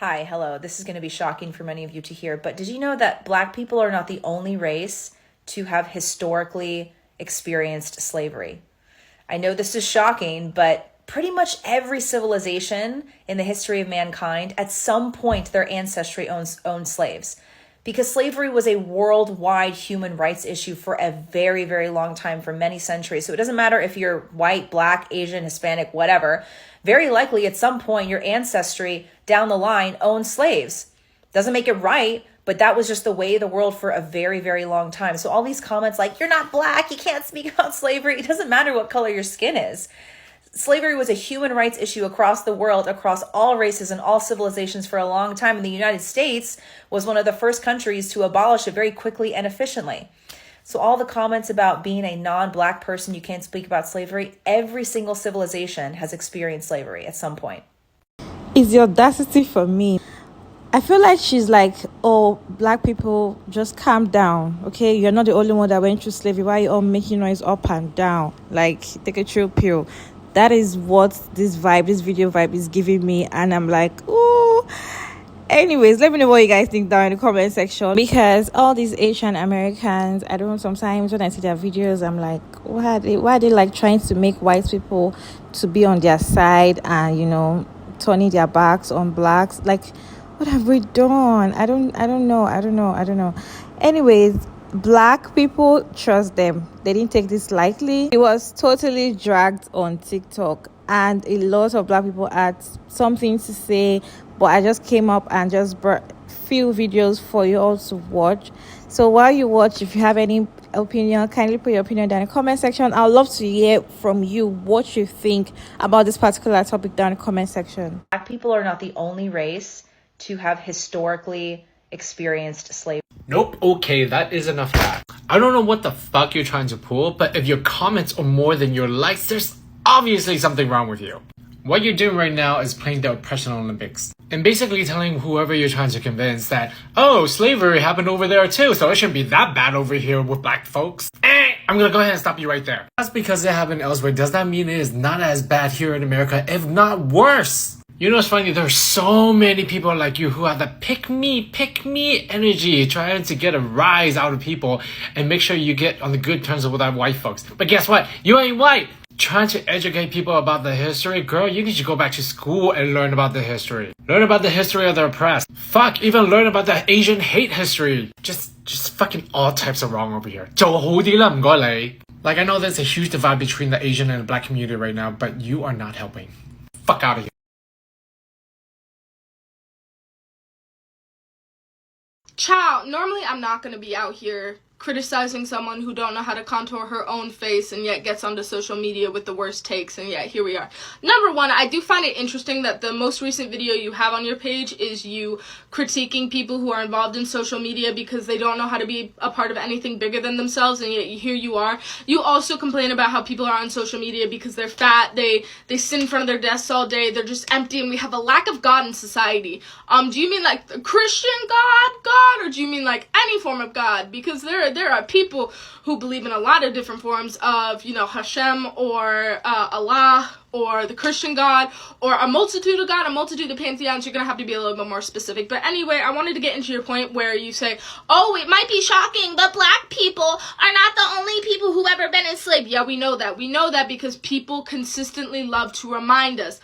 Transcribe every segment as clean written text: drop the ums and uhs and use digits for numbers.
Hi, hello. This is going to be shocking for many of you to hear, but did you know that Black people are not the only race to have historically experienced slavery? I know this is shocking, but pretty much every civilization in the history of mankind, at some point, their ancestry owned slaves. Because slavery was a worldwide human rights issue for a very, very long time, for many centuries. So it doesn't matter if you're white, Black, Asian, Hispanic, whatever. Very likely at some point your ancestry down the line owned slaves. Doesn't make it right, but that was just the way of the world for a very, very long time. So all these comments like, you're not Black, you can't speak about slavery. It doesn't matter what color your skin is. Slavery was a human rights issue across the world, across all races and all civilizations for a long time. And the United States was one of the first countries to abolish it very quickly and efficiently. So all the comments about being a non-Black person, you can't speak about slavery, every single civilization has experienced slavery at some point. It's the audacity for me. I feel like she's like, oh, Black people, just calm down, okay? You're not the only one that went through slavery. Why are you all making noise up and down? Like, take a chill pill. That is what this video vibe is giving me. And I'm like, ooh. Anyways, let me know what you guys think down in the comment section. Because all these Asian Americans, I don't know, sometimes when I see their videos, I'm like, why are they like trying to make white people to be on their side and, you know, turning their backs on Blacks? Like, what have we done? I don't know. Anyways, Black people, trust them. They didn't take this lightly. It was totally dragged on TikTok, and a lot of Black people had something to say, but I just came up and just brought few videos for you all to watch. So while you watch, if you have any opinion, kindly put your opinion down in the comment section. I'd love to hear from you what you think about this particular topic down in the comment section. Black people are not the only race to have historically experienced slavery. Nope, okay, that is enough that. I don't know what the fuck you're trying to pull, but if your comments are more than your likes, there's obviously something wrong with you. What you're doing right now is playing the oppression Olympics. And basically telling whoever you're trying to convince that, oh, slavery happened over there too, so it shouldn't be that bad over here with Black folks. I'm gonna go ahead and stop you right there. That's because it happened elsewhere. Does that mean it is not as bad here in America, if not worse? You know what's funny? There's so many people like you who have that pick me energy, trying to get a rise out of people and make sure you get on the good terms with our white folks. But guess what? You ain't white. Trying to educate people about the history, girl, you need to go back to school and learn about the history. Learn about the history of the oppressed. Fuck, even learn about the Asian hate history. Just fucking all types of wrong over here. 做好啲啦，唔該你. Like, I know there's a huge divide between the Asian and the Black community right now, but you are not helping. Fuck out of here. Ciao. Normally I'm not going to be out here criticizing someone who don't know how to contour her own face and yet gets onto social media with the worst takes, and yet here we are. Number one, I do find it interesting that the most recent video you have on your page is you critiquing people who are involved in social media because they don't know how to be a part of anything bigger than themselves, and yet here you are. You also complain about how people are on social media because they're fat, they sit in front of their desks all day, they're just empty, and we have a lack of God in society. Do you mean like the Christian God, or do you mean like any form of God? Because there are people who believe in a lot of different forms of, you know, Hashem or Allah or the Christian God or a multitude of God, a multitude of pantheons. You're going to have to be a little bit more specific. But anyway, I wanted to get into your point where you say, oh, it might be shocking, but Black people are not the only people who've ever been enslaved. Yeah, we know that. We know that because people consistently love to remind us.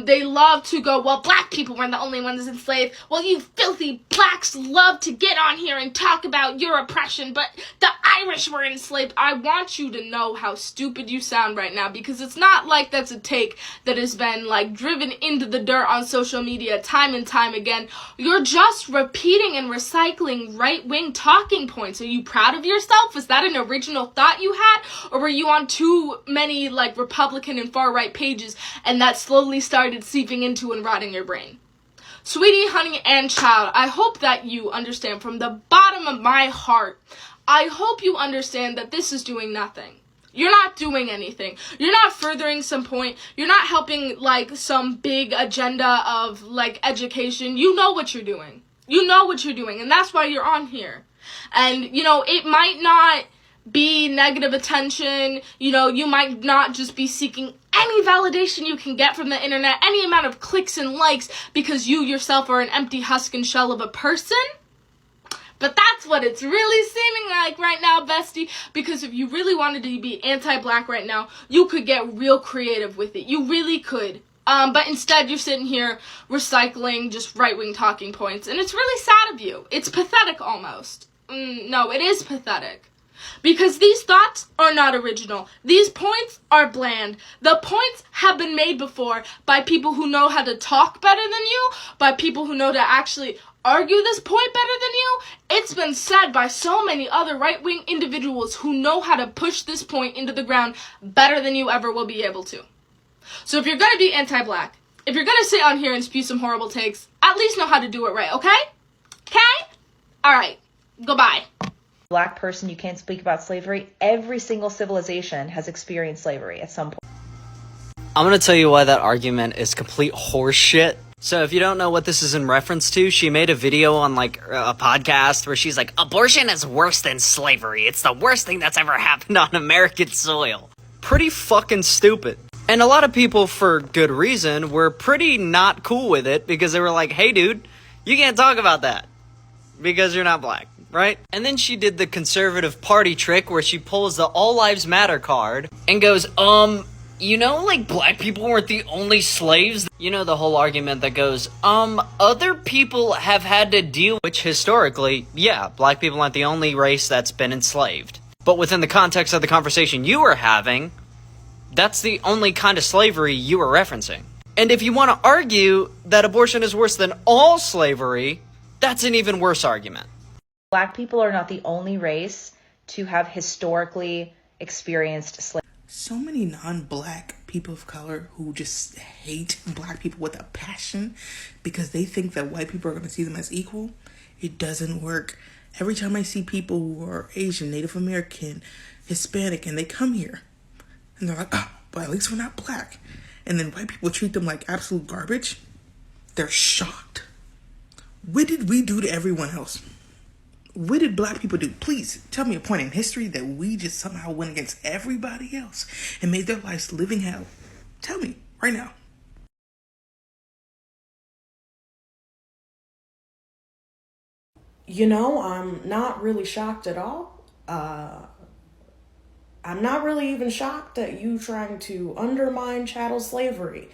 They love to go, well, Black people weren't the only ones enslaved. Well, you filthy Blacks love to get on here and talk about your oppression, but the Irish were enslaved. I want you to know how stupid you sound right now, because it's not like that's a take that has been, like, driven into the dirt on social media time and time again. You're just repeating and recycling right-wing talking points. Are you proud of yourself? Was that an original thought you had? Or were you on too many, like, Republican and far-right pages, and that slowly started seeping into and rotting your brain? Sweetie, honey, and child, I hope that you understand from the bottom of my heart, I hope you understand that this is doing nothing. You're not doing anything. You're not furthering some point. You're not helping, like, some big agenda of, like, education. You know what you're doing. You know what you're doing, and that's why you're on here. And, you know, it might not be negative attention. You know, you might not just be seeking any validation you can get from the internet, any amount of clicks and likes, because you yourself are an empty husk and shell of a person. But that's what it's really seeming like right now, bestie, because if you really wanted to be anti-black right now, you could get real creative with it. You really could. But instead you're sitting here recycling just right-wing talking points, and it's really sad of you. It's pathetic almost. No, it is pathetic. Because these thoughts are not original. These points are bland. The points have been made before by people who know how to talk better than you, by people who know to actually argue this point better than you. It's been said by so many other right-wing individuals who know how to push this point into the ground better than you ever will be able to. So if you're going to be anti-black, if you're going to sit on here and spew some horrible takes, at least know how to do it right, okay? Okay? Alright. Goodbye. Black person, you can't speak about slavery. Every single civilization has experienced slavery at some point. I'm gonna tell you why that argument is complete horseshit. So if you don't know what this is in reference to, she made a video on like a podcast where she's like, abortion is worse than slavery. It's the worst thing that's ever happened on American soil. Pretty fucking stupid. And a lot of people, for good reason, were pretty not cool with it because they were like, hey dude, you can't talk about that because you're not black. Right? And then she did the conservative party trick where she pulls the All Lives Matter card and goes, you know, like, black people weren't the only slaves? You know, the whole argument that goes, other people have had to deal, which historically, yeah, black people aren't the only race that's been enslaved. But within the context of the conversation you were having, that's the only kind of slavery you were referencing. And if you want to argue that abortion is worse than all slavery, that's an even worse argument. Black people are not the only race to have historically experienced slavery. So many non-black people of color who just hate black people with a passion because they think that white people are going to see them as equal. It doesn't work. Every time I see people who are Asian, Native American, Hispanic, and they come here and they're like, oh, but at least we're not black. And then white people treat them like absolute garbage. They're shocked. What did we do to everyone else? What did black people do? Please tell me a point in history that we just somehow went against everybody else and made their lives living hell. Tell me right now. You know, I'm not really shocked at all. I'm not really even shocked at you trying to undermine chattel slavery.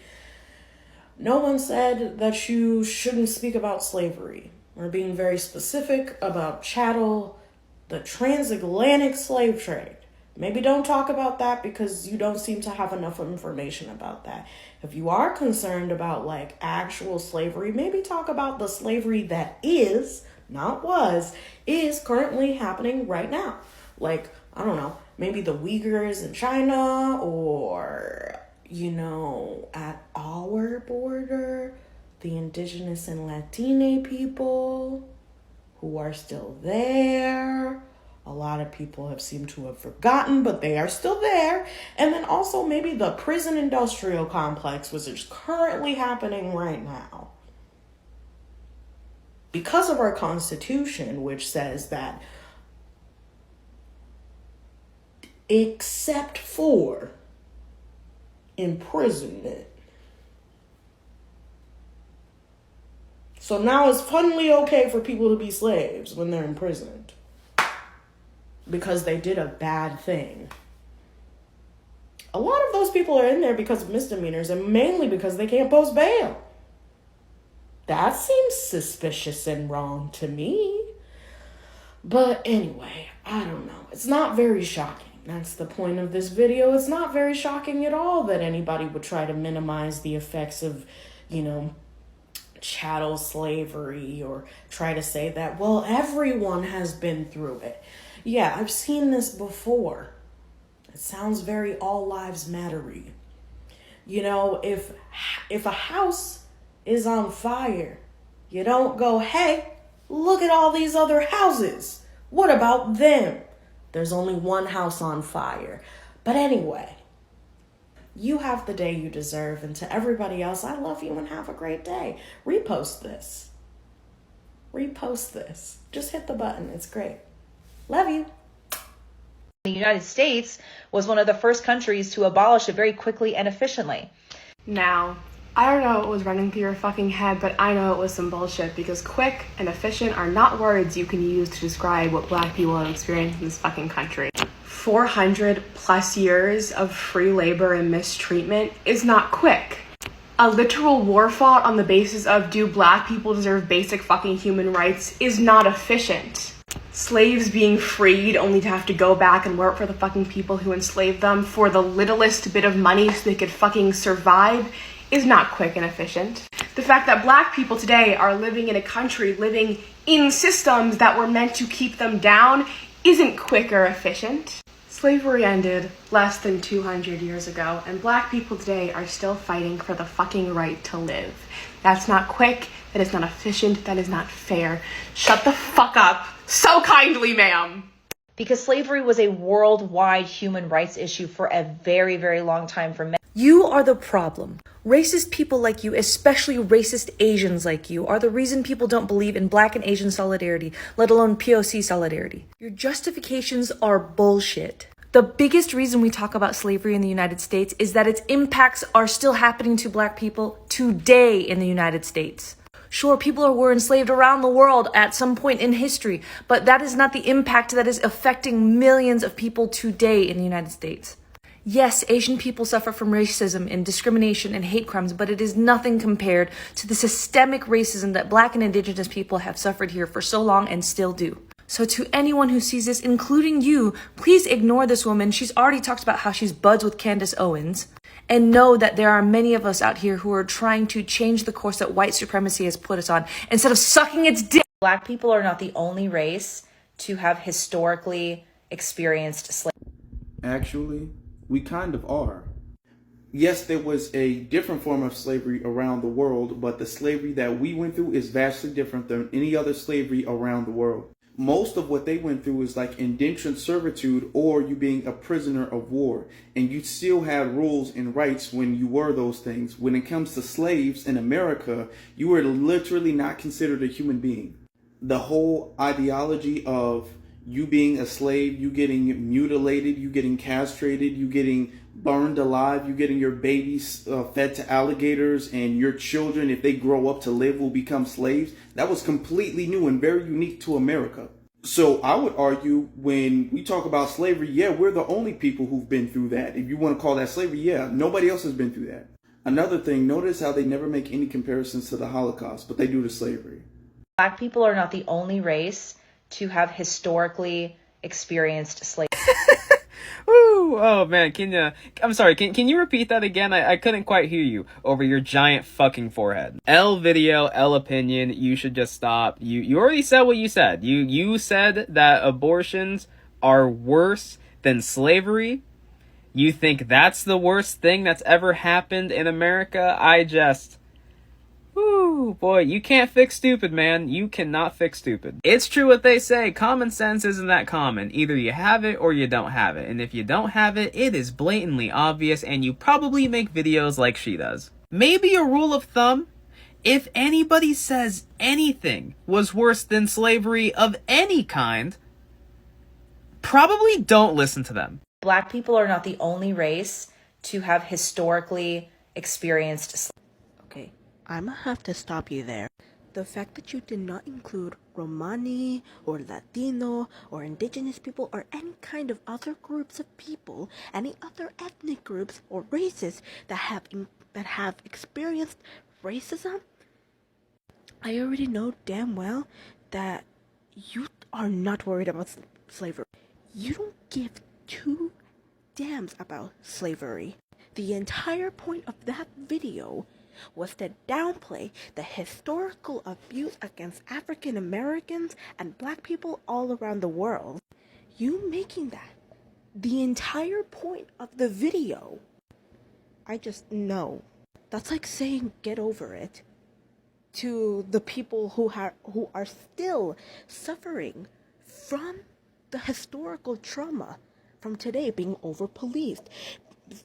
No one said that you shouldn't speak about slavery. We're being very specific about chattel, the transatlantic slave trade. Maybe don't talk about that because you don't seem to have enough information about that. If you are concerned about like actual slavery, maybe talk about the slavery that is, not was, is currently happening right now. Like, I don't know, maybe the Uyghurs in China, or, you know, at our border, the indigenous and Latine people who are still there. A lot of people have seemed to have forgotten, but they are still there. And then also maybe the prison industrial complex, which is currently happening right now. Because of our Constitution, which says that except for imprisonment. So now it's funnily okay for people to be slaves when they're imprisoned because they did a bad thing. A lot of those people are in there because of misdemeanors and mainly because they can't post bail. That seems suspicious and wrong to me. But anyway, I don't know. It's not very shocking. That's the point of this video. It's not very shocking at all that anybody would try to minimize the effects of, you know, chattel slavery, or try to say that, well, everyone has been through it. Yeah, I've seen this before. It sounds very all lives matter-y. You know, if a house is on fire, you don't go, hey, look at all these other houses. What about them? There's only one house on fire. But anyway, you have the day you deserve. And to everybody else, I love you and have a great day. Repost this. Repost this. Just hit the button. It's great. Love you. The United States was one of the first countries to abolish it very quickly and efficiently. Now, I don't know what was running through your fucking head, but I know it was some bullshit, because quick and efficient are not words you can use to describe what black people have experienced in this fucking country. 400 plus years of free labor and mistreatment is not quick. A literal war fought on the basis of do black people deserve basic fucking human rights is not efficient. Slaves being freed only to have to go back and work for the fucking people who enslaved them for the littlest bit of money so they could fucking survive is not quick and efficient. The fact that black people today are living in a country, living in systems that were meant to keep them down, isn't quick or efficient. Slavery ended less than 200 years ago, and black people today are still fighting for the fucking right to live. That's not quick, that is not efficient, that is not fair. Shut the fuck up so kindly, ma'am. Because slavery was a worldwide human rights issue for a very, very long time for men. You are the problem. Racist people like you, especially racist Asians like you, are the reason people don't believe in Black and Asian solidarity, let alone POC solidarity. Your justifications are bullshit. The biggest reason we talk about slavery in the United States is that its impacts are still happening to Black people today in the United States. Sure, people were enslaved around the world at some point in history, but that is not the impact that is affecting millions of people today in the United States. Yes, Asian people suffer from racism and discrimination and hate crimes, but it is nothing compared to the systemic racism that Black and Indigenous people have suffered here for so long and still do. So to anyone who sees this, including you, please ignore this woman. She's already talked about how she's buds with Candace Owens. And know that there are many of us out here who are trying to change the course that white supremacy has put us on instead of sucking its dick. Black people are not the only race to have historically experienced slavery. Actually, we kind of are. Yes, there was a different form of slavery around the world, but the slavery that we went through is vastly different than any other slavery around the world. Most of what they went through is like indentured servitude or you being a prisoner of war. And you still had rules and rights when you were those things. When it comes to slaves in America, you were literally not considered a human being. The whole ideology of you being a slave, you getting mutilated, you getting castrated, you getting burned alive, you getting your babies fed to alligators, and your children, if they grow up to live, will become slaves. That was completely new and very unique to America. So I would argue when we talk about slavery, yeah, we're the only people who've been through that. If you want to call that slavery, yeah, nobody else has been through that. Another thing, notice how they never make any comparisons to the Holocaust, but they do to slavery. Black people are not the only race to have historically experienced slavery. Ooh, oh man, I'm sorry, can you repeat that again? I couldn't quite hear you over your giant fucking forehead. L video, L opinion, you should just stop. You already said what you said. You said that abortions are worse than slavery. You think that's the worst thing that's ever happened in America? Ooh, boy, you can't fix stupid, man. You cannot fix stupid. It's true what they say. Common sense isn't that common. Either you have it or you don't have it. And if you don't have it, it is blatantly obvious and you probably make videos like she does. Maybe a rule of thumb, if anybody says anything was worse than slavery of any kind, probably don't listen to them. Black people are not the only race to have historically experienced slavery. Okay, I'm gonna have to stop you there. The fact that you did not include Romani or Latino or indigenous people or any kind of other groups of people, any other ethnic groups or races that have experienced racism, I already know damn well that you are not worried about slavery. You don't give two damns about slavery. The entire point of that video was to downplay the historical abuse against African Americans and black people all around the world. You making that the entire point of the video, I just know. That's like saying get over it to the people who are still suffering from the historical trauma from today being over-policed.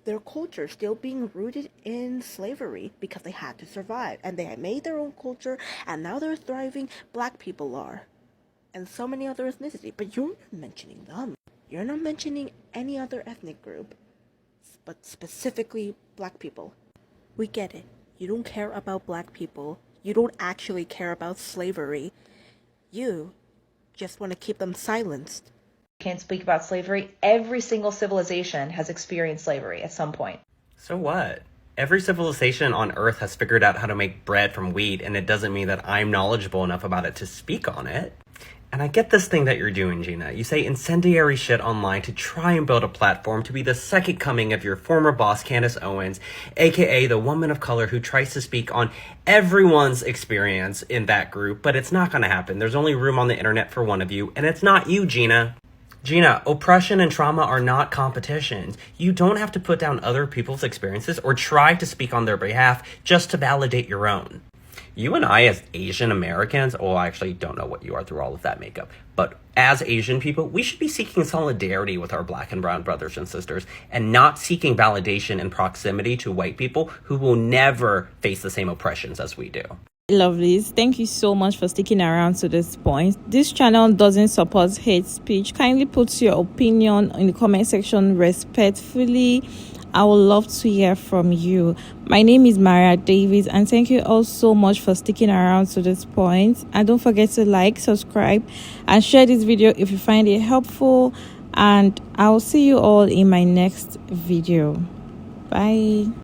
Their culture still being rooted in slavery because they had to survive, and they had made their own culture, and now they're thriving. Black people are, and so many other ethnicities, but you're not mentioning them. You're not mentioning any other ethnic group, but specifically black people. We get it. You don't care about black people. You don't actually care about slavery. You just want to keep them silenced. Can't speak about slavery. Every single civilization has experienced slavery at some point. So what? Every civilization on Earth has figured out how to make bread from wheat, and it doesn't mean that I'm knowledgeable enough about it to speak on it. And I get this thing that you're doing, Gina. You say incendiary shit online to try and build a platform to be the second coming of your former boss, Candace Owens, aka the woman of color who tries to speak on everyone's experience in that group, but it's not gonna happen. There's only room on the internet for one of you, and it's not you, Gina. Gina, oppression and trauma are not competitions. You don't have to put down other people's experiences or try to speak on their behalf just to validate your own. You and I as Asian Americans, oh, I actually don't know what you are through all of that makeup, but as Asian people, we should be seeking solidarity with our black and brown brothers and sisters and not seeking validation and proximity to white people who will never face the same oppressions as we do. Lovelies, thank you so much for sticking around to this point. This channel doesn't support hate speech. Kindly put your opinion in the comment section respectfully. I would love to hear from you. My name is Maria Davis, and thank you all so much for sticking around to this point. And don't forget to like, subscribe, and share this video if you find it helpful. And I will see you all in my next video. Bye.